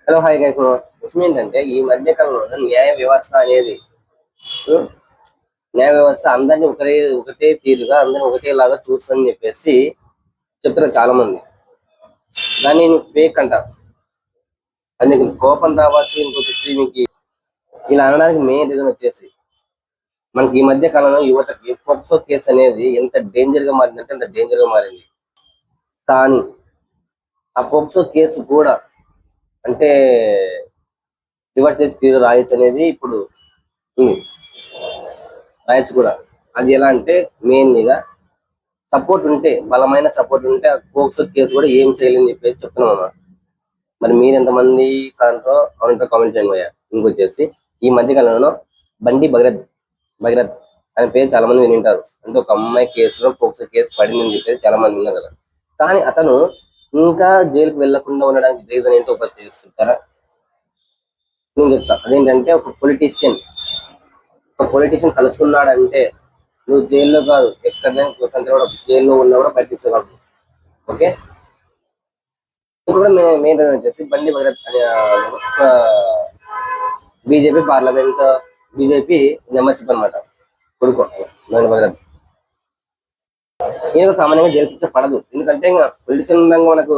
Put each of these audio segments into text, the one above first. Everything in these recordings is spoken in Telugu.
Hello hi guys. విషయం ఏంటంటే ఈ మధ్య కాలంలో న్యాయ వ్యవస్థ అనేది ఉం, న్యాయ వ్యవస్థ అందరినీ ఒకటే తీరుగా అందరిని ఒకటేలాగా చూస్తుందని చెప్పేసి చెప్తారు చాలా మంది. దాన్ని ఫేక్ అంటారు. అది నీకు కోపం రావచ్చు, ఇంకొకటి మీకు ఇలా అనడానికి మెయిన్ రీజన్ వచ్చేసి మనకి ఈ మధ్య కాలంలో యువతకి పోక్సో కేసు అనేది ఎంత డేంజర్ గా మారిందంటే అంత డేంజర్ గా మారింది. కానీ ఆ పోక్సో కేసు కూడా అంటే రివర్స్ చేసి తీరు రాయొచ్చు అనేది ఇప్పుడు ఉంది. రాయొచ్చు కూడా. అది ఎలా అంటే మెయిన్గా సపోర్ట్ ఉంటే, బలమైన సపోర్ట్ ఉంటే ఆ పోక్సో కేసు కూడా ఏం చేయలేని చెప్పేసి చెప్తున్నాం అన్నమాట. మరి మీరు ఎంతమంది దాంట్లో అవునంటే కామెంట్ చేయండి పోయా. ఇంకొచ్చేసి ఈ మధ్య కాలంలో బండి భగీరథ్ అనే పేరు చాలా మంది వింటారు. అంటే ఒక అమ్మాయి కేసులో పోక్సో కేసు పడిందని చెప్పేసి చాలా మంది విన్నారు కదా. కానీ అతను ఇంకా జైలుకి వెళ్లకుండా ఉండడానికి రీజన్ ఏంటో ఒకటి తెలుస్తుంటారా? నేను చెప్తా. అదేంటంటే ఒక పొలిటీషియన్ కలుసుకున్నాడంటే నువ్వు జైల్లో కాదు ఎక్కడైనా కూడా జైల్లో ఉన్నా కూడా బయటించగలదు. ఓకే, ఇప్పుడు కూడా మెయిన్ వచ్చేసి బండి భగీరథ్ అనే బీజేపీ పార్లమెంట్ బీజేపీ మెంబర్షిప్ అనమాట కొడుకు బండి భగీరథ్. నేను సామాన్యంగా జైలు శిక్ష పడదు. ఎందుకంటే ఇంకా పొలిటీషియన్ మనకు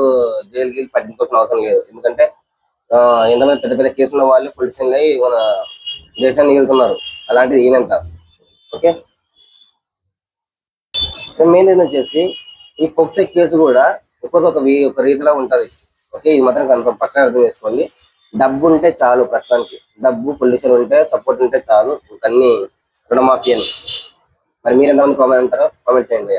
జైలు గీలు పట్టించుకోవాల్సిన అవసరం లేదు. ఎందుకంటే ఎంతమంది పెద్ద పెద్ద కేసున్న వాళ్ళు పొలిటీషియన్లు అయి మన దేశాన్ని వెళ్తున్నారు. అలాంటిది ఈయనంట. ఓకే, మెయిన్ వచ్చేసి ఈ పోక్సో కేసు కూడా ఒక రీతిలో ఉంటది. ఓకే, ఇది మాత్రం కనుక పక్కన అర్థం చేసుకోండి. డబ్బు ఉంటే చాలు, ప్రస్తుతానికి డబ్బు పొలిటీషియన్ ఉంటే సపోర్ట్ ఉంటే చాలు అన్ని రుణమాఫీ అని. మరి మీరు ఎంతమంది కామెంట్ అంటారో కామెంట్ చేయండి.